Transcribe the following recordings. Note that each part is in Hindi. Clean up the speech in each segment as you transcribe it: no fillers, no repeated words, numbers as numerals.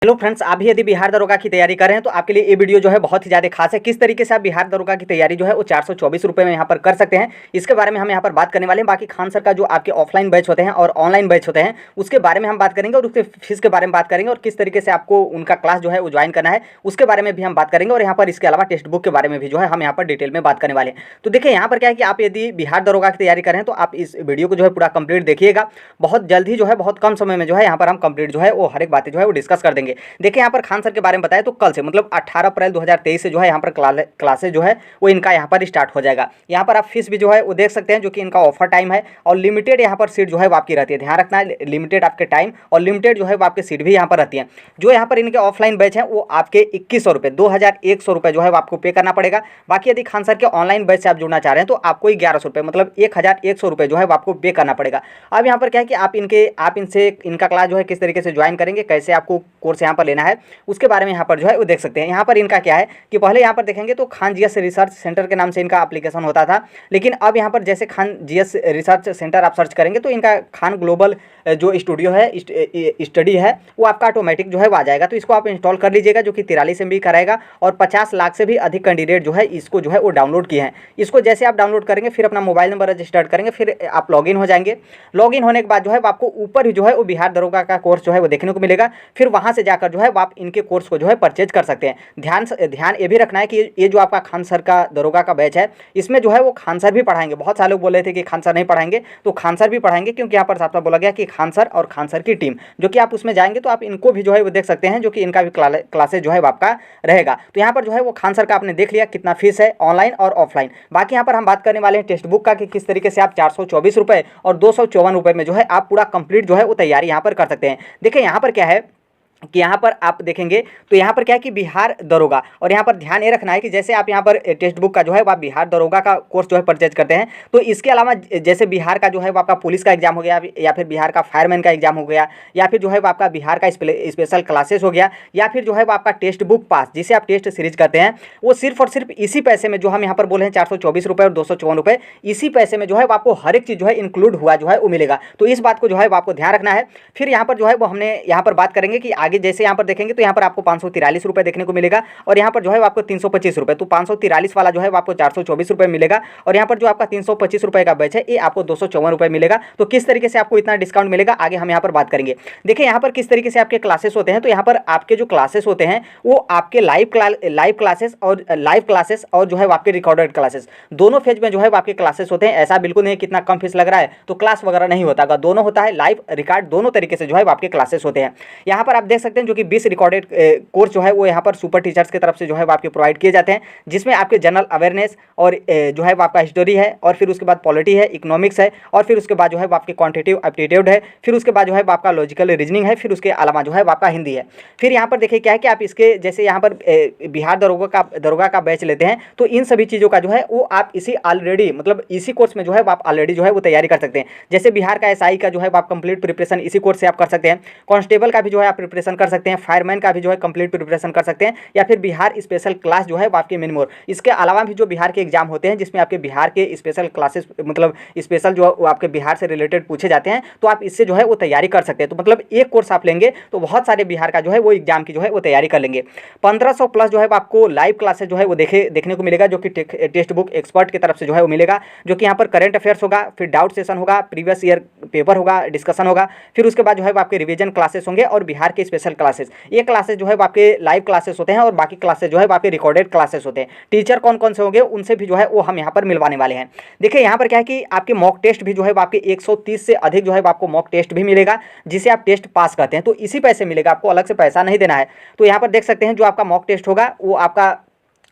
हेलो फ्रेंड्स, आप भी यदि बिहार दरोगा की तैयारी कर रहे हैं तो आपके लिए ये वीडियो जो है बहुत ही ज़्यादा खास है। किस तरीके से आप बिहार दरोगा की तैयारी जो है वो 424 रुपये में यहाँ पर कर सकते हैं, इसके बारे में हम यहाँ पर बात करने वाले हैं। बाकी खान सर का जो आपके ऑफलाइन बैच होते हैं और ऑनलाइन बैच होते हैं उसके बारे में हम बात करेंगे और उसके फीस के बारे में बात करेंगे और किस तरीके से आपको उनका क्लास जो है वो ज्वाइन करना है उसके बारे में भी हम बात करेंगे। और यहाँ पर इसके अलावा टेक्स्ट बुक के बारे में भी जो है हम यहाँ पर डिटेल में बात करने वाले हैं। तो देखिए यहाँ पर क्या है कि आप यदि बिहार दरोगा की तैयारी करें तो आप इस वीडियो को जो है पूरा कंप्लीट देखिएगा। बहुत जल्द ही जो है बहुत कम समय में जो है यहाँ पर हम कंप्लीट जो है वो हर एक बातें जो है वो डिस्कस कर देंगे। देखिए यहाँ पर खान सर के बारे में बताया तो कल से मतलब 18 अप्रैल 2023 से जो है यहाँ पर क्लासेज जो है वो इनका यहाँ पर स्टार्ट हो जाएगा। यहाँ पर आप फीस भी जो है वो देख सकते हैं, जो कि इनका ऑफर टाइम है और लिमिटेड यहाँ पर सीट जो है वो आपकी रहती है। ध्यान रखना है, लिमिटेड आपके टाइम और लिमिटेड जो है वो आपके सीट भी यहाँ पर रहती है। जो यहाँ पर इनके ऑफलाइन बैच हैं वो आपके 2100 रुपये 2100 रुपये जो है वो आपको पे करना पड़ेगा। बाकी यदि खान सर के ऑनलाइन बैच से आप जुड़ना चाह रहे हैं तो आपको 1100 रुपये मतलब 1100 रुपये जो है वो आपको पे करना पड़ेगा। अब यहाँ पर क्या है कि आप इनसे इनका क्लास जो है किस तरीके से ज्वाइन करेंगे, कैसे आपको कोर्स यहाँ पर लेना है उसके बारे में यहाँ पर जो है वो देख सकते हैं। यहाँ पर इनका क्या है कि पहले यहाँ पर देखेंगे तो खान जीएस रिसर्च सेंटर के नाम से इनका एप्लीकेशन होता था, लेकिन अब यहाँ पर जैसे खान जीएस रिसर्च सेंटर आप सर्च करेंगे तो इनका खान ग्लोबल जो स्टूडियो है स्टडी है वो आपका ऑटोमेटिक जो है वो आ जाएगा। तो इसको आप इंस्टॉल कर लीजिएगा, जो कि 43 MB का रहेगा और 50 लाख से भी अधिक कैंडिडेट जो है इसको जो है वो डाउनलोड किए हैं। इसको जैसे आप डाउनलोड करेंगे फिर अपना मोबाइल नंबर रजिस्टर्ड करेंगे, फिर आप लॉगिन हो जाएंगे। लॉगिन होने के बाद जो है आपको ऊपर ही जो है वो बिहार दरोगा का कोर्स जो है वो देखने को मिलेगा। फिर वहाँ से जाकर जो है आप इनके कोर्स को जो है परचेज कर सकते हैं। ध्यान ये भी रखना है कि ये जो आपका खान सर का दरोगा का बैच है इसमें जो है वो खान सर भी पढ़ाएंगे। बहुत सारे लोग बोल रहे थे कि खान सर नहीं पढ़ाएंगे, तो खान सर भी पढ़ाएंगे, क्योंकि यहाँ पर साफ साफ बोला गया कि खान सर और खान सर की टीम जो कि आप उसमें जाएंगे तो आप इनको भी जो है वो देख सकते हैं, जो कि इनका भी क्लासेज जो है वो आपका रहेगा। तो यहाँ पर जो है वो खान सर का आपने देख लिया कितना फीस है ऑनलाइन और ऑफलाइन। बाकी यहाँ पर हम बात करने वाले हैं टेक्स्ट बुक का कि किस तरीके से आप 424 रुपये और 254 रुपये में जो है आप पूरा कंप्लीट जो है वो तैयारी यहाँ पर कर सकते हैं। देखिए यहाँ पर क्या है कि यहाँ पर आप देखेंगे तो यहाँ पर क्या है कि बिहार दरोगा, और यहाँ पर ध्यान ये रखना है कि जैसे आप यहाँ पर टेक्स्ट बुक का जो है वो आप बिहार दरोगा का कोर्स जो है परचेज करते हैं तो इसके अलावा जैसे बिहार का जो है वो आपका पुलिस का एग्जाम हो गया, या फिर बिहार का फायरमैन का एग्जाम हो गया, या फिर जो है वो आपका बिहार का स्पेशल क्लासेस हो गया, या फिर जो है वो आपका टेक्स्ट बुक पास जिसे आप टेस्ट सीरीज करते हैं, वो सिर्फ और सिर्फ इसी पैसे में जो हम यहाँ पर बोले हैं 424 रुपये और 254 रुपये, इसी पैसे में जो है वो आपको हर एक चीज़ जो है इंक्लूड हुआ जो है वो मिलेगा। तो इस बात को जो है वो आपको ध्यान रखना है। फिर यहाँ पर जो है वो हमने यहाँ पर बात करेंगे कि आगे जैसे यहाँ पर देखेंगे तो यहाँ पर आपको 543 रुपये देखने को मिलेगा और यहाँ पर जो है वो आपको 325 रुपये, तो 543 वाला जो है वो आपको 424 रुपये मिलेगा और यहाँ पर जो आपका 325 रुपये का बैच है ये आपको 254 रुपये मिलेगा। तो किस तरीके से आपको इतना डिस्काउंट मिलेगा आगे हम यहाँ पर बात करेंगे। देखिए यहाँ पर किस तरीके से आपके क्लासेस होते हैं, तो यहाँ पर आपके जो क्लासेस होते हैं वो आपके लाइव क्लासेस और जो है आपके रिकॉर्डेड क्लासेस दोनों फेज में जो है आपके क्लासेस होते हैं। ऐसा बिल्कुल नहीं कितना कम फीस लग रहा है तो क्लास वगैरह नहीं होता, दोनों होता है, लाइव रिकॉर्ड दोनों तरीके से जो है आपके क्लासेस होते हैं। यहाँ पर आप देख सकते हैं जो कि 20 रिकॉर्डेड कोर्स जो है वो यहाँ पर सुपर टीचर्स की तरफ से जो है वो आपके प्रोवाइड किए जाते हैं, जिसमें आपके जनरल अवेयरनेस और जो है वो आपका हिस्टोरी है, और फिर उसके बाद पॉलिटी है, इकोनॉमिक्स है, और फिर उसके बाद जो है वो आपके क्वांटिटेटिव एप्टीट्यूड है, फिर उसके बाद जो है वो आपका लॉजिकल रीजनिंग है, फिर उसके अलावा जो है वो आपका हिंदी है। फिर यहाँ पर देखिए क्या है कि आप इसके जैसे यहाँ पर बिहार दरोगा का बैच लेते हैं तो इन सभी चीज़ों का जो है वो आप इसी कोर्स में जो है आप ऑलरेडी जो है वो तैयारी कर सकते हैं। जैसे बिहार का SI का जो है आप कंप्लीट प्रिपरेशन इसी कोर्स से आप कर सकते हैं, कांस्टेबल का भी जो है आप प्रिपरेशन कर सकते हैं, फायरमैन का भी जो है कंप्लीट प्रिपरेशन कर सकते हैं, या फिर बिहार स्पेशल क्लास जो है वो आपके मेन मोर। इसके अलावा भी जो बिहार के एग्जाम होते हैं जिसमें आपके बिहार के स्पेशल क्लासेस मतलब स्पेशल जो आपके बिहार से रिलेटेड पूछे जाते हैं, तो आप इससे जो है वो तैयारी कर सकते हैं। तो मतलब एक कोर्स आप लेंगे तो बहुत सारे बिहार का जो है वो एग्जाम की जो है वो तैयारी कर लेंगे। 1500 प्लस जो है आपको लाइव क्लासेस जो है वो देखने को मिलेगा, जो कि टेक्स्ट बुक एक्सपर्ट की तरफ से जो है वो मिलेगा, जो कि यहाँ पर करंट अफेयर्स होगा, फिर डाउट सेशन होगा, प्रीवियस ईयर पेपर होगा, डिस्कशन होगा, फिर उसके बाद जो है आपके रिवीजन क्लासेस होंगे और बिहार के स्पेशल क्लासेस। ये क्लासेस जो है आपके लाइव क्लासेस होते हैं और बाकी क्लासेस जो है आपके रिकॉर्डेड क्लासेस होते हैं। टीचर कौन कौन से होंगे उनसे भी जो है वो हम यहाँ पर मिलवाने वाले हैं। देखिए यहाँ पर क्या है कि आपके मॉक टेस्ट भी जो है आपके 130 से अधिक जो है आपको मॉक टेस्ट भी मिलेगा, जिसे आप टेस्ट पास करते हैं तो इसी पैसे मिलेगा, आपको अलग से पैसा नहीं देना है। तो यहाँ पर देख सकते हैं जो आपका मॉक टेस्ट होगा वो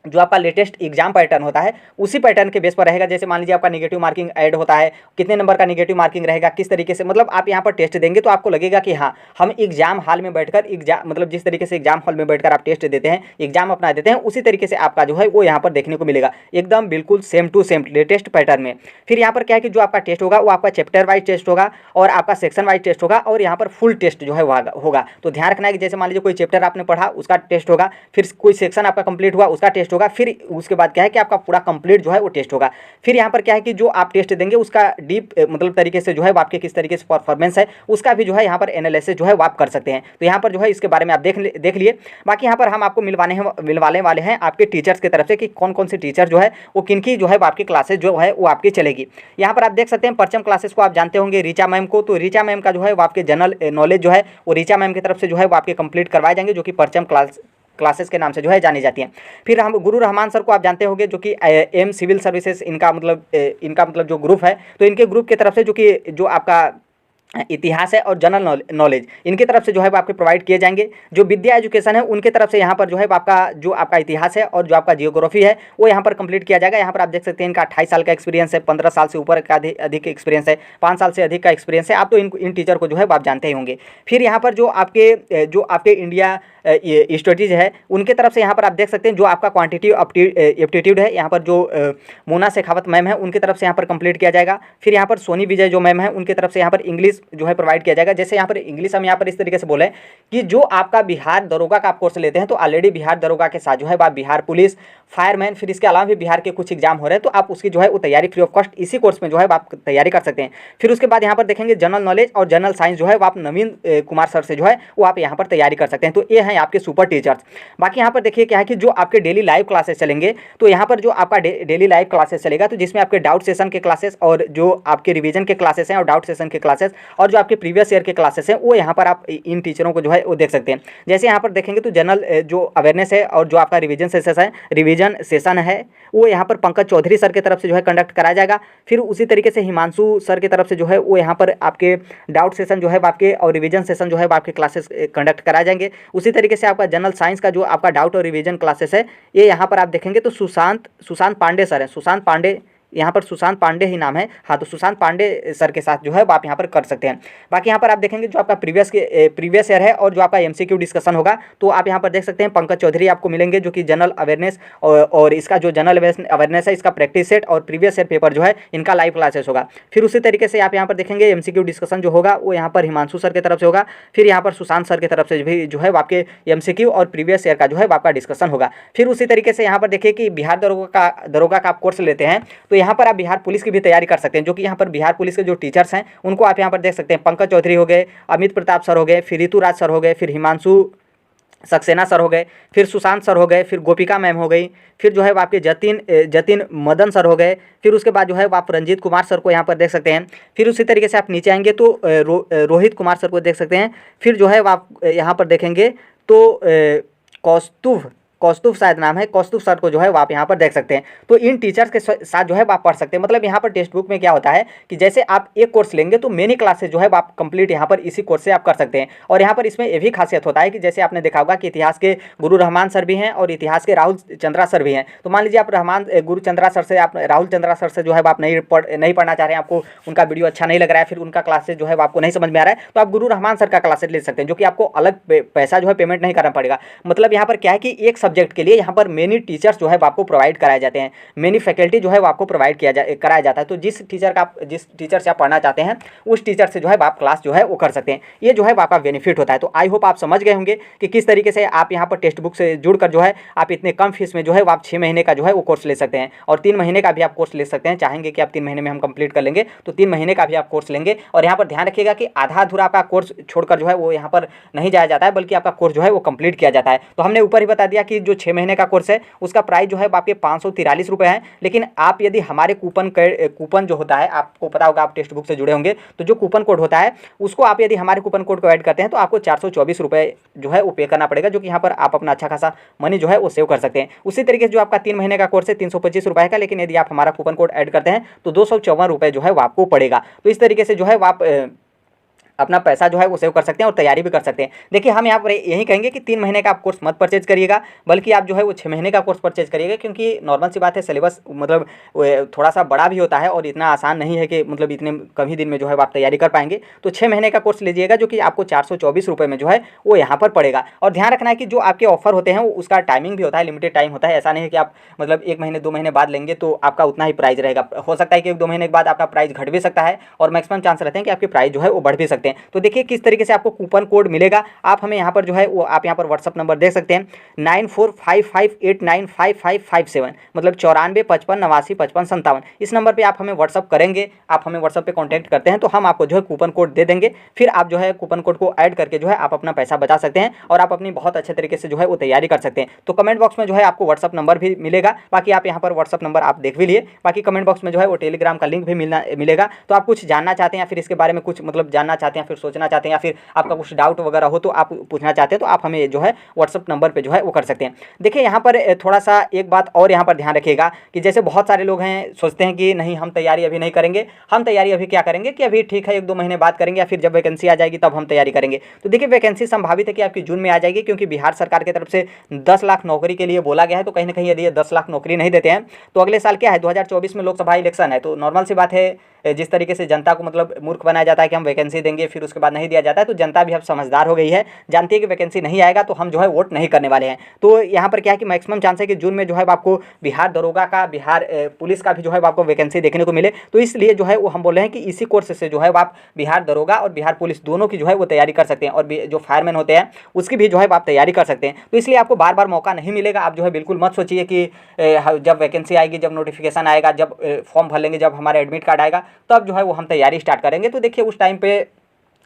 जो आपका लेटेस्ट एग्जाम पैटर्न होता है उसी पैटर्न के बेस पर रहेगा। जैसे मान लीजिए आपका नेगेटिव मार्किंग ऐड होता है, कितने नंबर का नेगेटिव मार्किंग रहेगा, किस तरीके से मतलब आप यहाँ पर टेस्ट देंगे तो आपको लगेगा कि हाँ हम एग्जाम हॉल में बैठकर जिस तरीके से एग्जाम हॉल में बैठकर आप टेस्ट देते हैं, एग्जाम अपना देते हैं, उसी तरीके से आपका जो है वो यहाँ पर देखने को मिलेगा, एकदम बिल्कुल same to same latest pattern में। फिर यहाँ पर क्या है कि जो आपका टेस्ट होगा वो आपका चैप्टर वाइज टेस्ट होगा और आपका सेक्शन वाइज टेस्ट होगा और यहाँ पर फुल टेस्ट जो है होगा। तो ध्यान रखना है कि जैसे मान लीजिए कोई चैप्टर आपने पढ़ा उसका टेस्ट होगा, फिर कोई सेक्शन आपका कंप्लीट हुआ उसका टेस्ट टेस्ट होगा, फिर उसके बाद क्या है कि आपका पूरा कंप्लीट जो है वो टेस्ट होगा। फिर यहाँ पर क्या है कि जो आप टेस्ट देंगे उसका डीप मतलब तरीके से जो है आपके किस तरीके से परफॉर्मेंस है उसका भी जो है यहाँ पर एनालिसिस जो है वो आप कर सकते हैं। तो यहाँ पर जो है इसके बारे में आप देख लिए। बाकी यहाँ पर हम आपको मिलवाने वाले हैं आपके टीचर्स की तरफ से कि कौन कौन से टीचर जो है वो किनकी जो है आपकी क्लासेस जो है वो आपकी चलेगी। यहाँ पर आप देख सकते हैं परचम क्लासेस को आप जानते होंगे रीचा मैम को, तो रीचा मैम का जो है वो आपके जनरल नॉलेज जो है वो रीचा मैम की तरफ से जो है वो आपके कंप्लीट करवाए जाएंगे, जो कि परचम क्लासेस के नाम से जो है जानी जाती हैं। फिर हम गुरु रहमान सर को आप जानते होंगे, जो कि एम सिविल सर्विसेज इनका मतलब जो ग्रुप है, तो इनके ग्रुप की तरफ से जो आपका इतिहास है और जनरल नॉलेज इनकी तरफ से जो है वो आपके प्रोवाइड किए जाएंगे। जो विद्या एजुकेशन है उनके तरफ से यहाँ पर जो है आपका इतिहास है और जो आपका जियोग्राफी है वो यहाँ पर कंप्लीट किया जाएगा। यहाँ पर आप देख सकते हैं इनका 28 साल का एक्सपीरियंस है, 15 साल से ऊपर का अधिक एक्सपीरियंस है, 5 साल से अधिक का एक्सपीरियंस है। आप तो इन टीचर को जो है आप जानते ही होंगे। फिर यहाँ पर जो आपके इंडिया स्ट्रेटेजी है उनके तरफ से यहाँ पर आप देख सकते हैं जो आपका क्वांटिटी एप्टीट्यूड है, यहाँ पर जो मोना शेखावत मैम है उनकी तरफ से यहाँ पर कंप्लीट किया जाएगा। फिर यहाँ पर सोनी विजय जो मैम है उनकी तरफ से यहाँ पर इंग्लिश जो है प्रोवाइड किया जाएगा। जैसे यहाँ पर इंग्लिश हम यहाँ पर इस तरीके से बोले कि जो आपका बिहार दरोगा का आप कोर्स लेते हैं, तो ऑलरेडी बिहार दरोगा के साथ जो है आप बिहार पुलिस, फायरमैन, फिर इसके अलावा भी बिहार के कुछ एग्जाम हो रहे हैं, तो आप उसकी जो है वो तैयारी फ्री ऑफ कॉस्ट इसी कोर्स में जो है आप तैयारी कर सकते हैं। फिर उसके बाद यहाँ पर देखेंगे जनरल नॉलेज और जनरल साइंस जो है वो आप नवीन कुमार सर से जो है वो आप यहाँ पर तैयारी कर सकते हैं। तो ये हैं आपके सुपर टीचर्स। बाकी यहाँ पर देखिए क्या है कि जो आपके डेली लाइव क्लासेस चलेंगे, तो यहाँ पर जो आपका डेली लाइव क्लासेस चलेगा, तो जिसमें आपके डाउट सेशन के क्लासेस और जो आपके रिवीजन के क्लासेस हैं और डाउट सेशन के क्लासेस और जो आपके प्रीवियस ईयर के क्लासेस हैं वो यहाँ पर आप इन टीचरों को जो है वो देख सकते हैं। जैसे यहाँ पर देखेंगे तो जनरल जो अवेयरनेस है और जो आपका रिवीजन सेशन है वो यहाँ पर पंकज चौधरी सर की तरफ से जो है कंडक्ट कराया जाएगा। फिर उसी तरीके से हिमांशु सर की तरफ से जो है वो यहाँ पर आपके डाउट सेशन जो है आपके और रिवीजन सेशन जो है आपके क्लासेस कंडक्ट कराए जाएंगे। उसी तरीके से आपका जनरल साइंस का जो आपका डाउट और रिवीजन क्लासेस है ये यहाँ पर आप देखेंगे तो सुशांत पांडे सर है, सुशांत पांडे, यहाँ पर सुशांत पांडे ही नाम है, हाँ, तो सुशांत पांडे सर के साथ जो है आप यहाँ पर कर सकते हैं। बाकी यहाँ पर आप देखेंगे जो आपका प्रीवियस ईयर है और जो आपका एमसीक्यू डिस्कशन होगा, तो आप यहाँ पर देख सकते हैं पंकज चौधरी आपको मिलेंगे, जो कि जनरल अवेयरनेस और इसका जो जनरल अवेयरनेस है इसका प्रैक्टिस सेट और प्रीवियस ईयर पेपर जो है इनका लाइव क्लासेस होगा। फिर उसी तरीके से आप यहाँ पर देखेंगे एमसीक्यू डिस्कशन जो होगा वो यहाँ पर हिमांशु सर की तरफ से होगा। फिर यहाँ पर सुशांत सर की तरफ से भी जो है आपके एमसीक्यू और प्रीवियस ईयर का जो है आपका डिस्कशन होगा। फिर उसी तरीके से यहाँ पर देखिए कि बिहार दरोगा का आप कोर्स लेते हैं, तो यहाँ पर आप बिहार पुलिस की भी तैयारी कर सकते हैं, जो कि यहाँ पर बिहार पुलिस के जो टीचर्स हैं उनको आप यहाँ पर देख सकते हैं। पंकज चौधरी हो गए, अमित प्रताप सर हो गए, फिर ऋतुराज सर हो गए, फिर हिमांशु सक्सेना सर हो गए, फिर सुशांत सर हो गए, फिर गोपिका मैम हो गई, फिर जो है वो आपके जतिन मदन सर हो गए। फिर उसके बाद जो है वो आप रंजीत कुमार सर को यहाँ पर देख सकते हैं। फिर उसी तरीके से आप नीचे आएंगे तो रोहित कुमार सर को देख सकते हैं। फिर जो है वो आप यहाँ पर देखेंगे तो कौस्तुभ शायद नाम है, कौस्तुभ सर को जो है वो आप यहाँ पर देख सकते हैं। तो इन टीचर्स के साथ जो है आप पढ़ सकते हैं। मतलब यहाँ पर टेक्स्ट बुक में क्या होता है कि जैसे आप एक कोर्स लेंगे तो मेनी क्लासेस जो है आप कंप्लीट यहाँ पर इसी कोर्स से आप कर सकते हैं। और यहाँ पर इसमें ये भी खासियत होता है कि जैसे आपने देखा होगा कि इतिहास के गुरु रहमान सर भी हैं और इतिहास के राहुल चंद्रा सर भी हैं। तो मान लीजिए आप गुरु चंद्रा सर से आप राहुल चंद्रा सर से जो है आप नहीं पढ़ना चाह रहे हैं, आपको उनका वीडियो अच्छा नहीं लग रहा है, फिर उनका क्लासेस जो है आपको नहीं समझ में आ रहा है, तो आप गुरु रहमान सर का क्लासेस ले सकते हैं, जो कि आपको अलग पैसा जो है पेमेंट नहीं करना पड़ेगा। मतलब यहाँ पर क्या है कि एक सब्जेक्ट के लिए यहाँ पर मेनी टीचर्स जो है आपको प्रोवाइड कराए जाते हैं, मेनी फैकल्टी जो है वो आपको प्रोवाइड कराया जाता है। तो जिस टीचर से आप पढ़ना चाहते हैं उस टीचर से जो है आप क्लास जो है वो कर सकते हैं। ये जो है आपका बेनिफिट होता है। तो आई होप आप समझ गए होंगे कि किस तरीके से आप यहाँ पर टेक्स्ट बुक से जुड़कर जो है आप इतने कम फीस में जो है आप 6 महीने का जो है वो कोर्स ले सकते हैं और 3 महीने का भी आप कोर्स ले सकते हैं। चाहेंगे कि आप 3 महीने में हम कंप्लीट कर लेंगे तो 3 महीने का भी आप कोर्स लेंगे। और यहाँ पर ध्यान रखिएगा कि आधा अधूरा आपका कोर्स छोड़कर जो है वो यहाँ पर नहीं जाया जाता है, बल्कि आपका कोर्स जो है वो कंप्लीट किया जाता है। तो हमने ऊपर ही बता दिया कि जो 6 महीने का कोर्स है उसका प्राइस जो है आपके 543 रुपये है। लेकिन आप यदि हमारे कूपन जो होता है, आपको पता होगा आप टेक्स्ट बुक से जुड़े होंगे, तो जो कूपन कोड होता है उसको आप यदि हमारे कूपन कोड को ऐड करते हैं तो आपको 424 रुपये जो है वो पे करना पड़ेगा, जो कि यहाँ पर आप अपना अच्छा खासा मनी जो है वो सेव कर सकते हैं। उसी तरीके से जो आपका 3 महीने का कोर्स है 325 रुपये का, लेकिन यदि आप हमारा कूपन कोड ऐड करते हैं तो 254 रुपये जो है वो आपको पड़ेगा। तो इस तरीके से जो है वो आप अपना पैसा जो है वो सेव कर सकते हैं और तैयारी भी कर सकते हैं। देखिए हम यहाँ पर यही कहेंगे कि 3 महीने का आप कोर्स मत परचेज करिएगा, बल्कि आप जो है वो 6 महीने का कोर्स परचेज करिएगा, क्योंकि नॉर्मल सी बात है सिलेबस मतलब थोड़ा सा बड़ा भी होता है और इतना आसान नहीं है कि मतलब इतने कम ही दिन में जो है आप तैयारी कर पाएंगे। तो 6 महीने का कोर्स लीजिएगा, जो कि आपको 424 रुपये में जो है वो यहाँ पर पड़ेगा। और ध्यान रखना है कि जो आपके ऑफर होते हैं वो उसका टाइमिंग भी होता है, लिमिटेड टाइम होता है। ऐसा नहीं है कि आप मतलब 1 महीने 2 महीने बाद लेंगे तो आपका उतना ही प्राइस रहेगा। हो सकता है कि 1-2 महीने के बाद आपका प्राइस घट भी सकता है और मैक्सिमम चांस रहते हैं कि आपके प्राइस जो है वो बढ़ भी सकते हैं। सकते हैं। तो देखिए किस तरीके से आपको कूपन कोड मिलेगा। आप हमें यहाँ पर जो है वो आप यहाँ पर व्हाट्सअप नंबर देख सकते हैं 9455895557, मतलब 9455895557। इस नंबर पर आप हमें व्हाट्सअप करेंगे, आप हमें व्हाट्सअप पे कॉन्टैक्ट करते हैं तो हम आपको जो है कूपन कोड दे देंगे। फिर आप जो है कूपन कोड को ऐड करके जो है आप अपना पैसा बचा सकते हैं और आप अपनी बहुत अच्छे तरीके से जो है वो तैयारी कर सकते हैं। तो कमेंट बॉक्स में जो है आपको व्हाट्सअप नंबर भी मिलेगा, बाकी आप यहाँ पर व्हाट्सअप नंबर आप देख भी लिए। बाकी कमेंट बॉक्स में जो है वो टेलीग्राम का लिंक भी मिलेगा। तो आप कुछ जानना चाहते हैं या फिर इसके बारे में कुछ मतलब जानना चाहते हैं, फिर सोचना चाहते हैं, या फिर आपका कुछ डाउट वगैरह हो तो आप पूछना चाहते हैं तो आप हमें जो है व्हाट्सअप नंबर पर जो है वो कर सकते हैं। देखिए यहाँ पर थोड़ा सा एक बात और यहाँ पर ध्यान रखिएगा कि जैसे बहुत सारे लोग हैं सोचते हैं कि नहीं हम तैयारी अभी नहीं करेंगे, हम तैयारी अभी क्या करेंगे कि अभी ठीक है 1-2 महीने बाद करेंगे या फिर जब वैकेंसी आ जाएगी तब हम तैयारी करेंगे। तो देखिए वैकेंसी संभावित है कि आपकी जून में आ जाएगी, क्योंकि बिहार सरकार की तरफ से 10 लाख नौकरी के लिए बोला गया है। तो कहीं ना कहीं यदि ये 10 लाख नौकरी नहीं देते हैं तो अगले साल क्या है 2024 में लोकसभा इलेक्शन है। तो नॉर्मल सी बात है जिस तरीके से जनता को मतलब मूर्ख बनाया जाता है कि हम वैकेंसी देंगे फिर उसके बाद नहीं दिया जाता है, तो जनता भी अब समझदार हो गई है, जानती है कि वैकेंसी नहीं आएगा तो हम जो है वोट नहीं करने वाले हैं। तो यहाँ पर क्या है कि मैक्सिमम चांस है कि जून में जो है आपको बिहार दरोगा का, बिहार पुलिस का भी जो है आपको वैकेंसी देखने को मिले। तो इसलिए जो है वो हम बोल रहे हैं कि इसी कोर्स से जो है आप बिहार दरोगा और बिहार पुलिस दोनों की जो है वो तैयारी कर सकते हैं, और जो फायरमैन होते हैं उसकी भी जो है आप तैयारी कर सकते हैं। तो इसलिए आपको बार बार मौका नहीं मिलेगा। आप जो है बिल्कुल मत सोचिए कि जब वैकेंसी आएगी, जब नोटिफिकेशन आएगा, जब फॉर्म भर लेंगे, जब हमारा एडमिट कार्ड आएगा तब जो है वो हम तैयारी स्टार्ट करेंगे। तो देखिए उस टाइम पे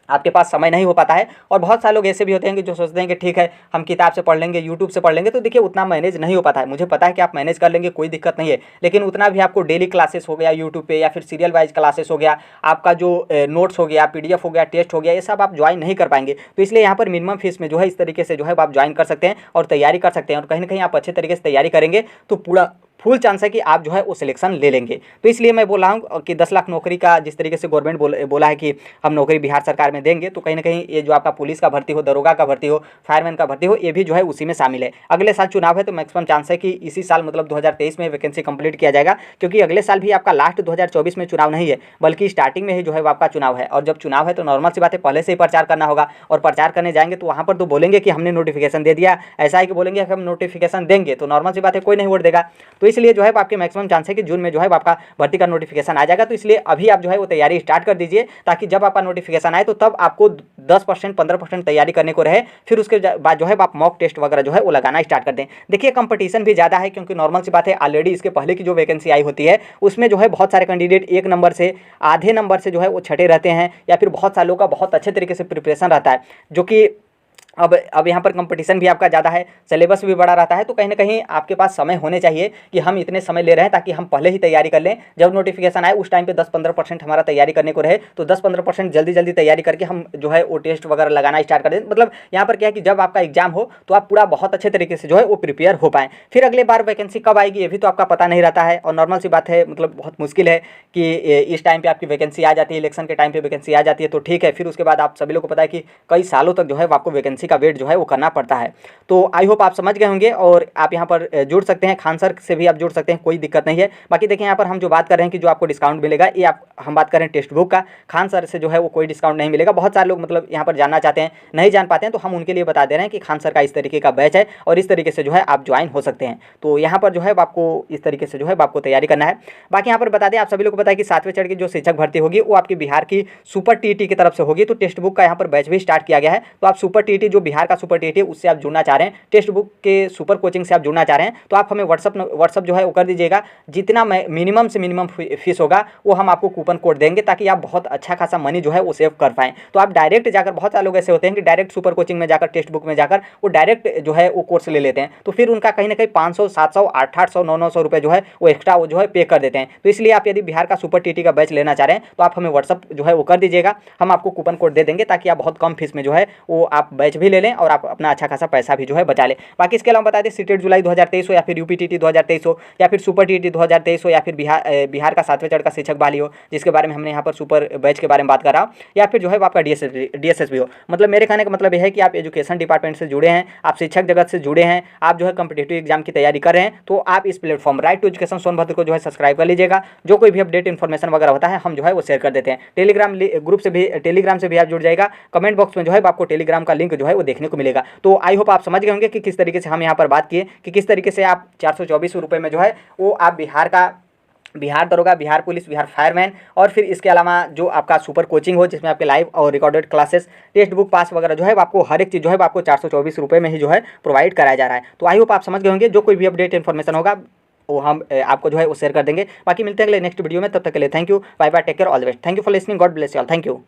आपके पास समय नहीं हो पाता है। और बहुत सारे लोग ऐसे भी होते हैं कि जो सोचते हैं कि ठीक है हम किताब से पढ़ लेंगे, यूट्यूब से पढ़ लेंगे, तो देखिए उतना मैनेज नहीं हो पाता है। मुझे पता है कि आप मैनेज कर लेंगे, कोई दिक्कत नहीं है, लेकिन उतना भी आपको डेली क्लासेस हो गया यूट्यूब पे, या फिर सीरियल वाइज क्लासेस हो गया, आपका जो नोट्स हो गया, PDF हो गया, टेस्ट हो गया, ये सब आप ज्वाइन नहीं कर पाएंगे। तो इसलिए यहाँ पर मिनिमम फीस में जो है इस तरीके से जो है आप ज्वाइन कर सकते हैं और तैयारी कर सकते हैं। और कहीं ना कहीं आप अच्छे तरीके से तैयारी करेंगे तो पूरा फुल चांस है कि आप जो है वो सिलेक्शन ले लेंगे। तो इसलिए मैं बोल रहा हूँ कि 10 लाख नौकरी का जिस तरीके से गवर्नमेंट बोला है कि हम नौकरी बिहार सरकार में देंगे, तो कहीं ना कहीं ये जो आपका पुलिस का भर्ती हो, दरोगा का भर्ती हो, फायरमैन का भर्ती हो, ये भी जो है उसी में शामिल है। अगले साल चुनाव है तो मैक्सिमम चांस है कि इसी साल मतलब 2023 में वैकेंसी कंप्लीट किया जाएगा, क्योंकि अगले साल भी आपका लास्ट 2024 में चुनाव नहीं है, बल्कि स्टार्टिंग में ही जो है आपका चुनाव है। और जब चुनाव है तो नॉर्मल सी बात है पहले से ही प्रचार करना होगा, और प्रचार करने जाएंगे तो वहाँ पर तो बोलेंगे कि हमने नोटिफिकेशन दे दिया, ऐसा है कि बोलेंगे कि हम नोटिफिकेशन देंगे, तो नॉर्मल सी बात है कोई नहीं वोट देगा। तो इसलिए जो है आपके मैक्सिमम चांस है कि जून में जो है आपका भर्ती का नोटिफिकेशन आ जाएगा। तो इसलिए अभी आप जो है वो तैयारी स्टार्ट कर दीजिए, ताकि जब आपका नोटिफिकेशन आए तो तब आपको 10% 15% तैयारी करने को रहे। फिर उसके बाद जो है आप मॉक टेस्ट वगैरह जो है वो लगाना स्टार्ट कर दें। देखिए कंपटीशन भी ज़्यादा है, क्योंकि नॉर्मल सी बात है ऑलरेडी इसके पहले की जो वैकेंसी आई होती है उसमें जो है बहुत सारे कैंडिडेट 1 नंबर से, आधे नंबर से जो है वो छठे रहते हैं, या फिर बहुत सारे लोगों का बहुत अच्छे तरीके से प्रिपरेशन रहता है, जो कि अब यहाँ पर कंपटीशन भी आपका ज़्यादा है, सिलेबस भी बड़ा रहता है। तो कहीं ना कहीं आपके पास समय होने चाहिए कि हम इतने समय ले रहे हैं ताकि हम पहले ही तैयारी कर लें, जब नोटिफिकेशन आए उस टाइम पे 10-15% हमारा तैयारी करने को रहे। तो 10-15% जल्दी तैयारी करके हम जो है वो टेस्ट वगैरह लगाना स्टार्ट कर दें। मतलब यहाँ पर क्या है कि जब आपका एग्जाम हो तो आप पूरा बहुत अच्छे तरीके से जो है वो प्रिपेयर हो पाएँ। फिर अगले बार वैकेंसी कब आएगी ये भी तो आपका पता नहीं रहता है, और नॉर्मल सी बात है मतलब बहुत मुश्किल है कि इस टाइम पर आपकी वैकेंसी आ जाती है, इलेक्शन के टाइम पर वैकेंसी आ जाती है तो ठीक है, फिर उसके बाद आप सभी लोग को पता है कि कई सालों तक जो है आपको वैकेंसी का वेट जो है वो करना पड़ता है। तो आई होप आप समझ गए होंगे, और आप यहाँ पर जुड़ सकते हैं, खान सर से भी आप जुड़ सकते हैं, कोई दिक्कत नहीं है। बाकी देखिए यहाँ पर हम जो बात कर रहे हैं कि जो आपको डिस्काउंट मिलेगा, ये हम बात कर रहे हैं टेक्स्ट बुक का, खान सर से जो है वो कोई डिस्काउंट नहीं मिलेगा। बहुत सारे लोग मतलब यहाँ पर जानना चाहते हैं, नहीं जान पाते हैं, तो हम उनके लिए बता दे रहे हैं कि खान सर का इस तरीके का बैच है और इस तरीके से जो है आप ज्वाइन हो सकते हैं। तो यहाँ पर जो है आपको इस तरीके से जो है आपको तैयारी करना है। बाकी यहाँ पर बता दें, आप सभी लोग को पता है कि 7वें चरण की जो शिक्षक भर्ती होगी वो आपकी बिहार की सुपर टीटी की तरफ से होगी। तो टेक्स्ट बुक का यहाँ पर बैच भी स्टार्ट किया गया है। तो आप सुपर टीटी जो बिहार का सुपर टीटी उससे आप जुड़ना चाह रहे हैं, टेक्स्ट बुक के सुपर कोचिंग से आप जुड़ना चाह रहे हैं, तो आप हमें व्हाट्सअप जो है वो कर दीजिएगा। जितना मिनिमम से मिनिमम फीस होगा वो हम आपको कूपन कोड देंगे, ताकि आप बहुत अच्छा खासा मनी जो है वो सेव कर पाएँ। तो आप डायरेक्ट जाकर, बहुत सारे लोग ऐसे होते हैं कि डायरेक्ट सुपर कोचिंग में जाकर, टेक्स्ट बुक में जाकर वो डायरेक्ट जो है वो कोर्स ले लेते हैं, तो फिर उनका कहीं ना कहीं 500, 700, 800, 900 रुपये जो है वो एक्स्ट्रा वो जो है पे कर देते हैं। तो इसलिए आप यदि बिहार का सुपर टीटी का बैच लेना चाह रहे हैं तो आप हमें व्हाट्सअप जो है वो कर दीजिएगा, हम आपको कूपन कोड दे देंगे, ताकि आप बहुत कम फीस में जो है वो आप बैच भी ले लें और आप अपना अच्छा खासा पैसा भी जो है बचा लें। बाकी इसके अलावा बता दें, सीटेट जुलाई 2023 हो, या फिर यूपीटीटी 2023 हो, या फिर सुपर टीटी 2023 हो, या फिर बिहार का 7वें चरण का शिक्षक बहाली हो, जिसके बारे में हमने यहाँ पर सुपर बैच के बारे में बात कर रहा हूँ, या फिर जो है आपका डीएसएस भी हो। मतलब मेरे कहने का मतलब यह है कि आप एजुकेशन डिपार्टमेंट से जुड़े हैं, आप शिक्षक जगत से जुड़े हैं, आप जो है कॉम्पिटिटिव एग्जाम की तैयारी कर रहे हैं, तो आप इस platform right to education Sonbhadra को जो है सब्सक्राइब कर लीजिएगा। जो कोई भी अपडेट इन्फॉर्मेशन वगैरह होता है हम जो है वो शेयर कर देते हैं। टेलीग्राम ग्रुप से भी, टेलीग्राम से भी आप जुड़ जाएगा। कमेंट बॉक्स में जो है आपको टेलीग्राम का लिंक जो है वो देखने को मिलेगा। तो आई होप आप समझ गए होंगे कि किस तरीके से हम यहाँ पर बात किए कि किस तरीके से आप 424 रुपये में जो है वो आप बिहार का बिहार दरोगा, बिहार पुलिस, बिहार फायरमैन और फिर इसके अलावा जो आपका सुपर कोचिंग हो जिसमें आपके लाइव और रिकॉर्डेड क्लासेस, टेक्स्ट बुक पास वगैरह जो है आपको हर एक चीज़ जो है आपको 424 रुपये में ही जो है प्रोवाइड कराया जा रहा है। तो आई होप आप समझ गए होंगे। जो कोई भी अपडेट इन्फॉर्मेशन होगा वो हम आपको जो है वो शेयर कर देंगे। बाकी मिलते हैं अगले नेक्स्ट वीडियो में, तब तक के लिए thank you, bye bye, take care, all the best, thank you for listening, God bless you all, thank you.